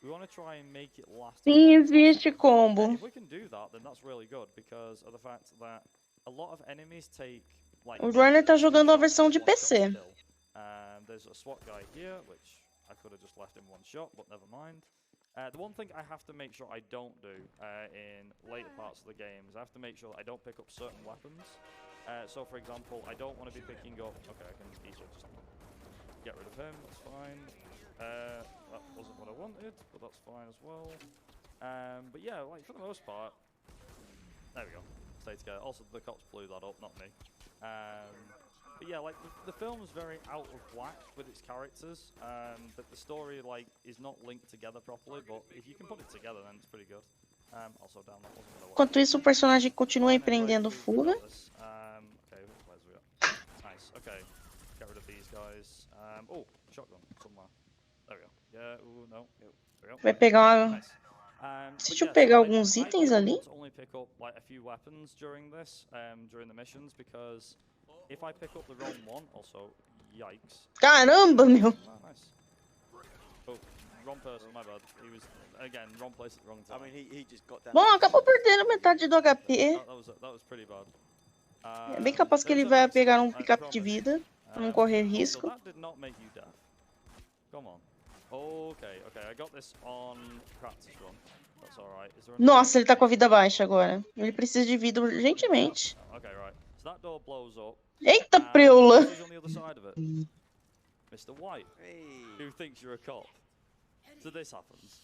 we want to try and make it last. Sim, existe combo. If we can do that, then that's really good because of the fact that a lot of enemies take like. O Runner tá jogando a versão de PC. There's a SWAT guy here, which I could have just left in one shot, but never mind. The one thing I have to make sure I don't do in later parts of the game is I have to make sure that I don't pick up certain weapons. So, for example, I don't want to be picking up. Okay, I can easily just get rid of him. That's fine. That wasn't what I wanted, but that's fine as well. But yeah, like for the most part, there we go. Stay together. Also, the cops blew that up, not me. But yeah, like the film's very out of whack with its characters. But the story like is not linked together properly. But if you can put it together, then it's pretty good. Also down that wasn't gonna work. Enquanto isso, o personagem continua empreendendo fuga. Okay, where's we got? Nice. Okay, get rid of these guys. Oh, shotgun somewhere. There we go. Yeah. Ooh, no. There we go. Vai pegar uma... Nice. Deixa eu pegar alguns itens ali. I only pick up like a few weapons during this, during the missions, because if I pick up the wrong one, also, yikes. Caramba, meu! Oh, nice. Oh, wrong person, my bad. He was, again, wrong place at the wrong time. I mean, he just got down. Bom, acabou perdendo metade do HP. That was pretty bad. É bem capaz que ele vai pegar um pick-up de vida, pra não correr risco. That did not make you deaf. Come on. Okay, I got this on practice run. That's alright. Nossa, ele tá com a vida baixa agora. Ele precisa de vida urgentemente. Okay, right. So that door blows up. Eita, preula! Who's on the other side of it? Mr. White, who thinks you're a cop. So this happens.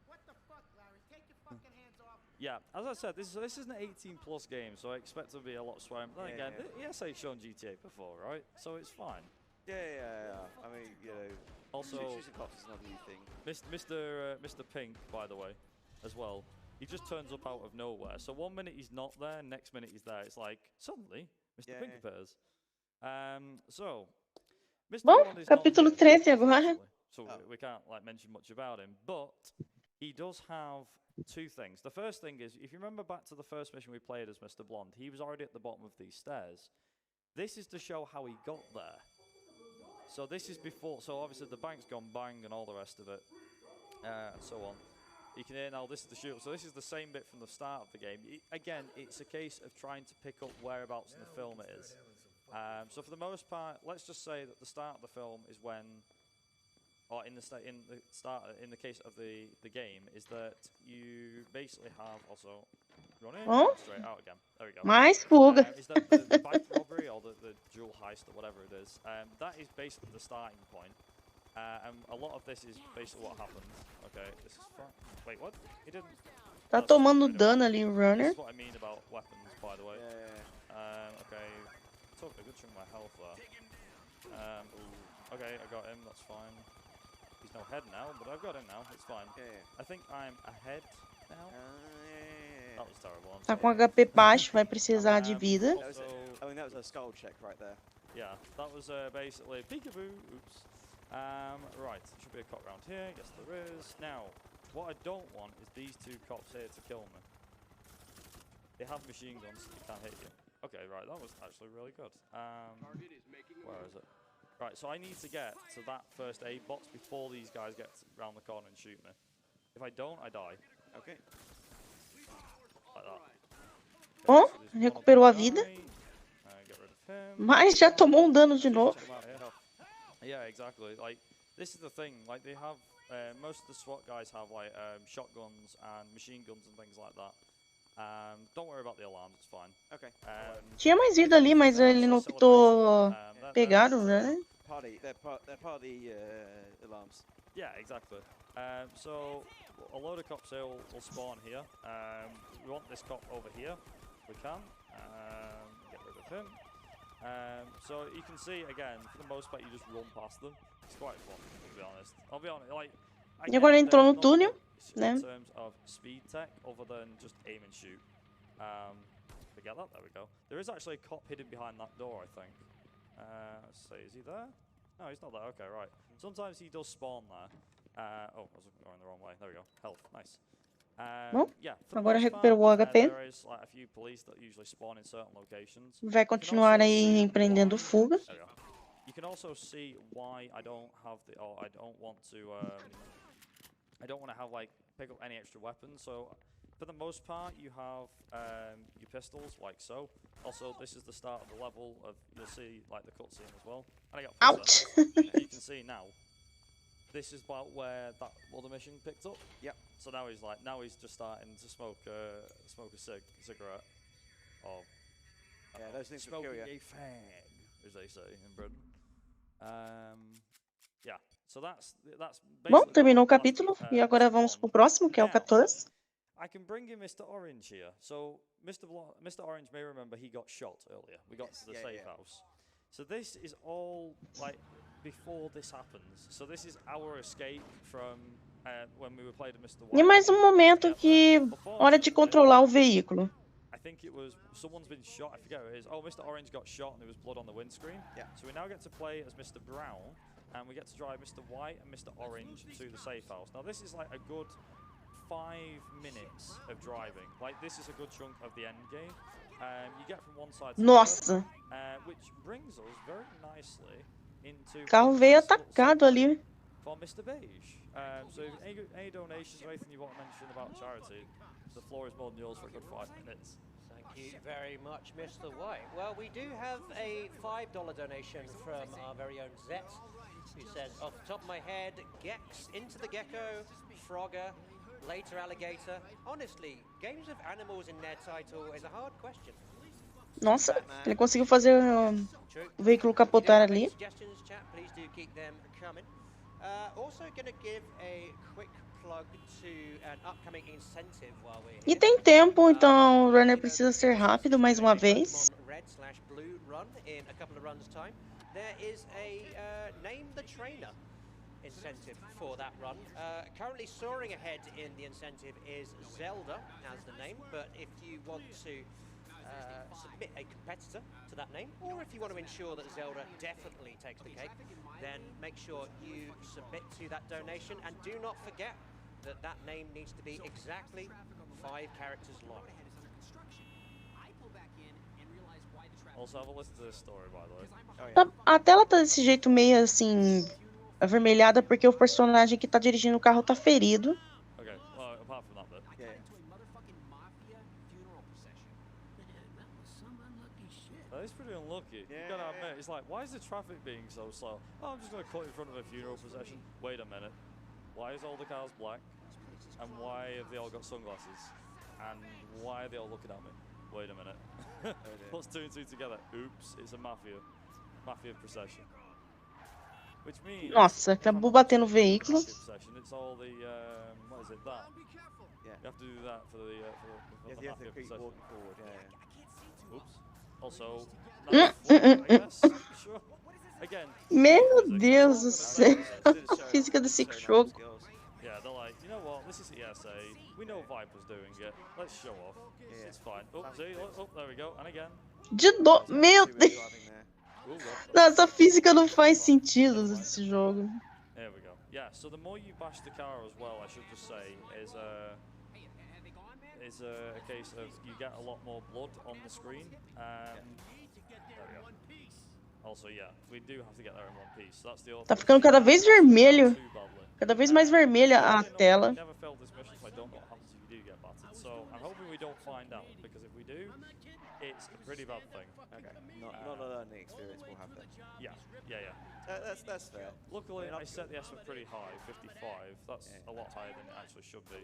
What the fuck, Larry? Take your fucking hands off. Yeah, as I said, this is an 18+ game, so I expect to be a lot of swearing. But then again, the ESA's shown GTA before, right? So it's fine. Yeah. I mean, you know, also, shooting cops is not a new thing. Mr. Pink, by the way, as well. He just turns up out of nowhere. So one minute he's not there, next minute he's there. It's like suddenly Mr. Pink appears. So, Mr. Bom, Bond is capítulo not here, 13 agora. so we can't like mention much about him, but he does have two things. The first thing is, if you remember back to the first mission we played as Mr. Blonde, he was already at the bottom of these stairs. This is to show how he got there. So this is before, so obviously the bank's gone bang and all the rest of it, and so on. You can hear now, this is the shoot. So this is the same bit from the start of the game. Again, it's a case of trying to pick up whereabouts in the film it is. So for the most part, let's just say that the start of the film is when, or in the case of the game, is that you basically have also running straight out again. There we go. Mais fuga. Is that the bank robbery or the jewel heist or whatever it is? That is basically the starting point. And a lot of this is basically what happens. Okay, this is fine. Wait, what? He didn't. Tá tomando dano ali o This Runner. is what I mean about weapons, by the way. Okay, took a good chunk of my health there. Okay, I got him. That's fine. He's no head now, but I've got him now. It's fine. I think I'm ahead now. That was terrible. I'm Tá com sorry. HP baixo, vai precisar de vida. I mean, that was a skull check right there. Yeah, that was basically peekaboo. Oops. Right, should be a cop round here. Yes, there is. Now, what I don't want is these two cops here to kill me. They have machine guns, so they can't hit you. Okay, right, that was actually really good. Where is it? Right, so I need to get to that first aid box before these guys get round the corner and shoot me. If I don't, I die. Okay. Like that. Bom, so there's one recuperou a other vida. guy. Get rid of him. Mas já tomou um dano de novo. Yeah, exactly. Like, this is the thing. Like, they have most of the SWAT guys have like shotguns and machine guns and things like that. Don't worry about the alarms. It's fine. Okay. Tinha mais vida ali, mas ele não optou pegar o Runner. They're part of the alarms. Yeah, exactly. So a load of cops here will spawn here. We want this cop over here. We can. Get rid of him. So you can see again, for the most part, you just run past them. It's quite fun, to be honest. I'll be honest, like. E agora ele entrou no túnel, né? In terms of speed tech, other than just aim and shoot. Forget that. There we go. There is actually a cop hidden behind that door, I think. Let's see, is he there? No, he's not there. Okay, right. Sometimes he does spawn there. Oh, I was going the wrong way. There we go. Health, nice. Bom, Yeah, for the agora most recuperou o part, HP. there is like a few police that usually spawn in certain locations. Vai You can continuar also aí see empreendendo why- fuga. There we go. You can also see why I don't have the, or I don't want to, like pick up any extra weapons. So for the most part, you have your pistols like so. Also, this is the start of the level of, you'll see like the cutscene as well. And I got Ouch! you can see now. This is about where that other mission picked up. Yep. So now he's just starting to smoke a cigarette. Or Yeah, those things will smoking kill you. a fag, as they say in Britain. Yeah. So that's Bom, basically terminou o the last, capítulo e agora vamos one. pro próximo, que é o Now, 14. I can bring in Mr. Orange here. So Mr. Orange may remember he got shot earlier. We got to the safe house. So this is all like before this happens. So this is our escape from when we were playing with Mr. White. E mais um momento que hora de Unfortunately, controlar o veículo. I think it was someone's been shot. I forget who it is. Oh, Mr. Orange got shot and there was blood on the windscreen. Yeah. So we now get to play as Mr. Brown, and we get to drive Mr. White and Mr. Orange to the safe house. Now this is like a good 5 minutes of driving. Like this is a good chunk of the end game. You get from one side to the Nossa, other, which brings us very nicely into o carro veio atacado ali. for Mr. Beige. So if any donations or anything you want to mention about charity, the floor is more than yours for a good 5 minutes. Thank you very much, Mr. White. Well, we do have a $5 donation from our very own Zet, who says, off the top of my head, Gex, Into the Gecko, Frogger, Later Alligator. Honestly, games of animals in their title is a hard question. Nossa, ele conseguiu fazer o veículo capotar ali. Suggestions, chat, please do keep them coming. Also going to give a quick plug to an upcoming incentive while we're E here. tem tempo, então o runner precisa ser rápido mais uma vez. Red/blue run in a couple of runs time. There is a name the trainer incentive for that run. Currently soaring ahead in the incentive is Zelda as the name, but if you want to submit a competitor to that name, or if you want to ensure that Zelda definitely takes the cake, then make sure you submit to that donation, and do not forget that that name needs to be exactly 5 characters long. Also have a listen to this story, by the way. A tela tá desse jeito meio assim, avermelhada, porque o personagem que tá dirigindo o carro tá ferido. Okay, well, apart from that bit. Yeah. That is pretty unlucky. Yeah. You gotta admit, it's like, why is the traffic being so slow? Oh, I'm just gonna cut in front of a funeral procession. Wait a minute. Why is all the cars black? And why have they all got sunglasses? And why are they all looking at me? Wait a minute. What's 2 and 2 together? Oops, it's a mafia procession. Which means Nossa, acabou batendo o veículo. procession, it's all the what is it? That. Yeah. You have to do that for the You mafia have to keep procession. walking forward. Yeah. Oops. Also, nice floor, I guess. Sure. Again. Meu physics. Deus do céu. Should've A shown- física desse shown off jogo. skills. Yeah, they're like, you know what? This is ESA. We know Viper's doing it. Let's show off. Yeah. It's fine. Oh, see, there we go. And again. De novo. Meu Two-wheel Deus. driving there. Ooh, well, Nossa, a física não faz sentido nesse jogo. There we go. Yeah, so the more you bash the car as well, I should just say, is a case of you get a lot more blood on the screen. There we go. Also, yeah, we do have to get there in one piece. That's the Tá ficando cada vez vermelho. Too badly. Cada vez mais vermelha a tela. I never failed this mission, so I don't know what happens if you do get battered. So I'm hoping we don't find out, because if we do, it's a pretty bad thing. Okay. Not a learning experience we'll have then. Yeah. That's fair. Luckily, I mean, I set the estimate pretty high, 55. That's Yeah. a lot higher than it actually should be.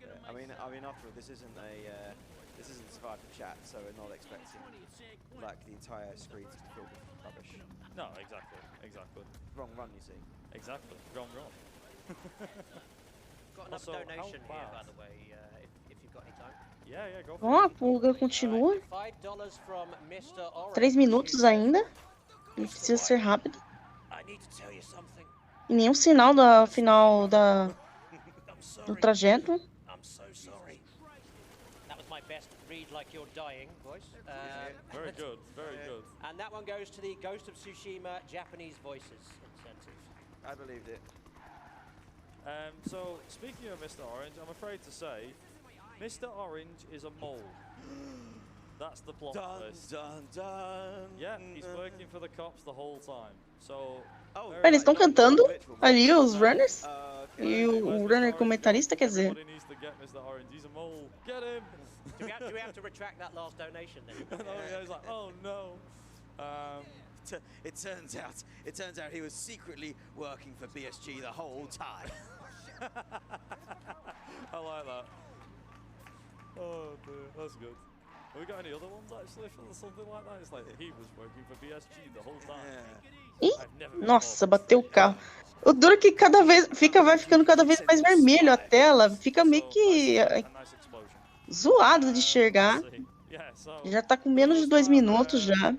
Yeah. I mean, after all, this isn't Survivor chat, so we're not expecting like the entire screen to be filled with rubbish. No, exactly. Wrong run, you see. Exactly. Wrong. Got another Also, how donation here, by bad? the way, if you've got any time. Yeah, go for Ó, a it. pulga continua. $5 from Mr. Orange. 3 minutos ainda. Ele precisa ser rápido. I need to tell you something. E nenhum sinal da final I'm do sorry. trajeto. I'm so sorry. That was my best read like you're dying voice. Very good. And that one goes to the Ghost of Tsushima Japanese Voices incentive. I believed it. So, speaking of Mr. Orange, I'm afraid to say, Mr. Orange is a mole. That's the plot Dun, twist. dun, dun. Yeah, he's working for the cops the whole time. So, Oh, very Eles estão likely- cantando literal ali, mole. os runners. Okay. E o Where's Mr. runner Orange comentarista, gone? quer dizer. Everybody needs to get Mr. Orange. He's a mole. Get him! Do we have to retract that last donation then? Oh, yeah, he's like, oh no. It turns out he was secretly working for BSG the whole time. I like that. Oh dear, that's good. Have we got any other ones actually for something like that? It's like he was working for BSG the whole time. Yeah. Ih, I've never been nossa, involved bateu o with carro. O duro é que cada vez vai ficando cada vez mais vermelho a tela, fica meio que a nice explosion. zoado de enxergar. Let's see. Yeah, so Já tá com for the menos de most 2 part, minutos já.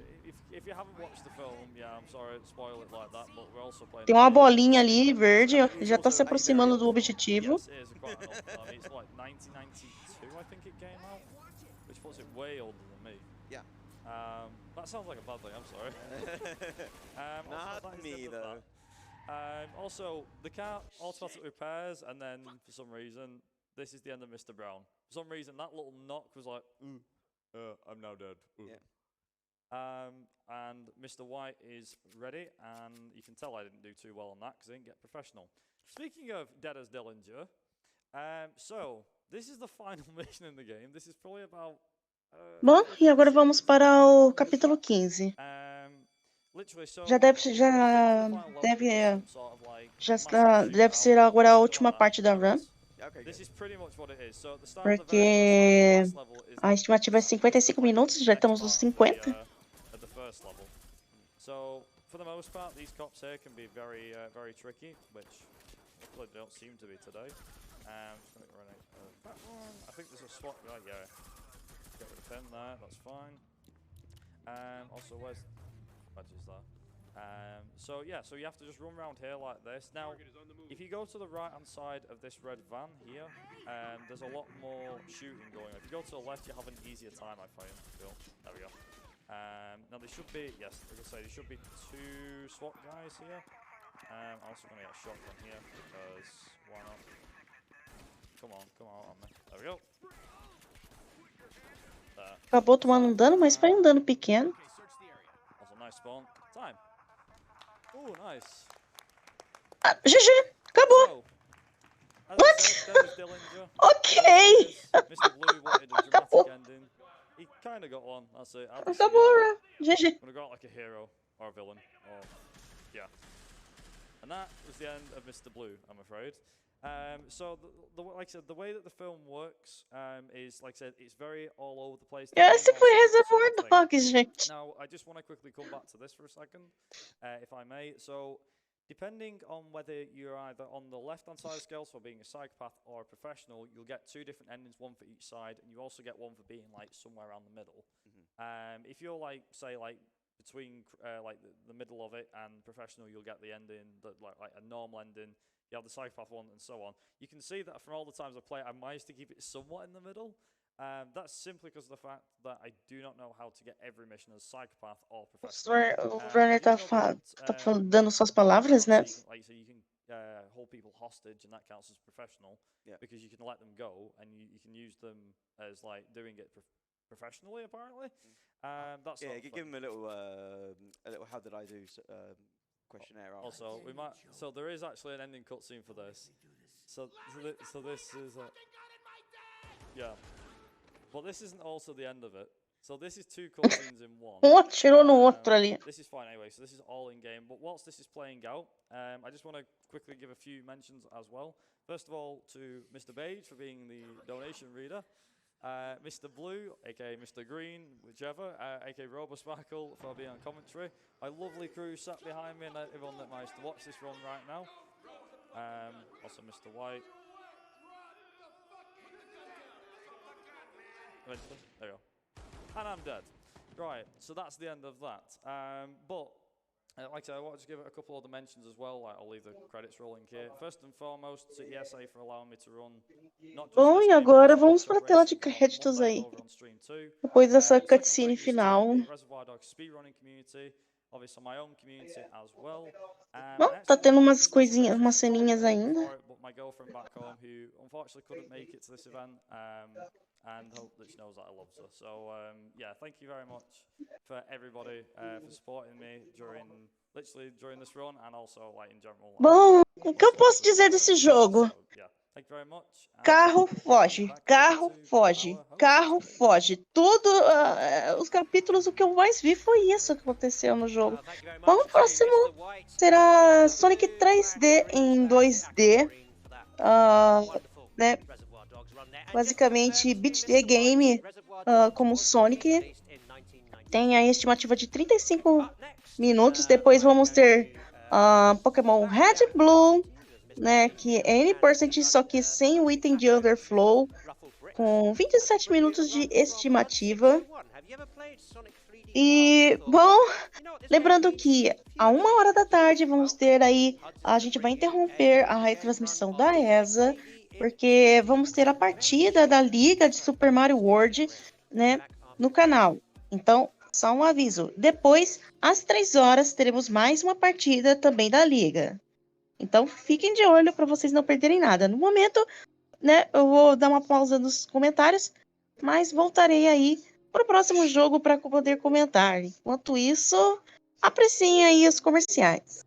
If you haven't watched the film, yeah, I'm sorry to spoil it like that, but we're also playing. Tem uma bolinha ali verde, já tá se aproximando do objetivo. Yes, it is quite an old film. It's like 1992, I think it came out, which puts it way older than me. Yeah. That sounds like a bad thing. I'm sorry. Not that is the me end of though. that. Also, the car automatic repairs, and then for some reason, this is the end of Mr. Brown. For some reason, that little knock was like, ooh, I'm now dead. Ooh. Yeah. And Mr. White is ready, and you can tell I didn't do too well on that because I didn't get professional. Speaking of dead as Dillinger, so this is the final mission in the game. This is probably about. Bom, e agora vamos para o capítulo 15. Literally, so Já deve ser agora a última parte da run, Okay. This is pretty much what it is. So at the start of the porque very first level is a estimativa é 55 minutos, já estamos nos 50. At the first level. So for the most part, these cops here can be very, very tricky, which luckily they don't seem to be today. Just gonna run that one. I think there's a swap. Right, yeah. Get rid of him there. That's fine. Also, where's wedges there? So yeah, so you have to just run around here like this. Now, if you go to the right-hand side of this red van here, there's a lot more shooting going on. If you go to the left, you have an easier time, I find. Cool. There we go. Now there should be, yes, like I say, there should be 2 SWAT guys here. I'm also going to get a shotgun here because why not? Come on me. There we go. There. Acabou tomando um dano, mas foi um dano pequeno. Also nice spawn. Time. Oh, nice. Ah, GG, acabou. So, as I What? said, Dennis Dillinger. Ok. Mr. Blue wanted a dramatic ending. He kind of got one. That's it. Acabou, GG. Would have got like a hero or a villain, or yeah. And that was the end of Mr. Blue, I'm afraid. So, like I said, the way that the film works is, like I said, it's very all over the place. Esse foi Reservoir Dogs, gente. Now, I just want to quickly come back to this for a second, if I may. So, depending on whether you're either on the left-hand side of the scale, so being a psychopath or a professional, you'll get 2 different endings, one for each side, and you also get one for being like somewhere around the middle. If you're like, say, like between like the middle of it and professional, you'll get the ending, like a normal ending. You have the psychopath one, and so on. You can see that from all the times I play, I managed to keep it somewhat in the middle. That's simply because of the fact that I do not know how to get every mission as psychopath or professional. O runner tá dando suas palavras, né? So you can hold people hostage, and that counts as professional, because you can let them go and you can use them as like doing it professionally. Apparently, that's give them a little how did I do questionnaire. Also, we might. So there is actually an ending cutscene for this. So this is yeah. But this isn't also the end of it. So this is 2 cutscenes in one. Atirou no outro ali. This is fine anyway, so this is all in game. But whilst this is playing out, I just want to quickly give a few mentions as well. First of all, to Mr. Beige for being the donation reader. Mr. Blue, aka Mr. Green, whichever, aka Robosparkle for being on commentary. My lovely crew sat behind me and everyone that managed to watch this run right now. Also Mr. White. There you go. And I'm dead. Right, so that's the end of that. But like I said, I wanted to give it a couple other mentions as well. Like, I'll leave the credits rolling here. First and foremost, to ESA for allowing me to run. Bom, e agora vamos para a tela de créditos aí. Depois dessa cutscene final. Reservoir Dogs speedrunning community, obviously my own community as well. Bom, tá tendo umas coisinhas, umas ceninhas ainda. But my girlfriend back home, who unfortunately couldn't make it to this event, and hope that she knows that I love her. So yeah, thank you very much for everybody for supporting me during this run and also like in general. Bom, o que eu posso dizer desse jogo? So, yeah, thank you very much. Carro foge, carro foge, carro foge. Tudo, os capítulos, o que eu mais vi foi isso que aconteceu no jogo. Bom, o próximo será Sonic 3D em 2D. Né? Basicamente, Beat the Game como Sonic. Tem a estimativa de 35 minutos. Depois vamos ter Pokémon Red e Blue, né, que é N%, só que sem o item de Underflow, com 27 minutos de estimativa. E, bom, lembrando que a 1h da tarde vamos ter aí, a gente vai interromper a retransmissão da ESA, porque vamos ter a partida da Liga de Super Mario World, né, no canal. Então, só um aviso. Depois, às 3 horas, teremos mais uma partida também da Liga. Então, fiquem de olho para vocês não perderem nada. No momento, né, eu vou dar uma pausa nos comentários, mas voltarei aí para o próximo jogo para poder comentar. Enquanto isso, apreciem aí os comerciais.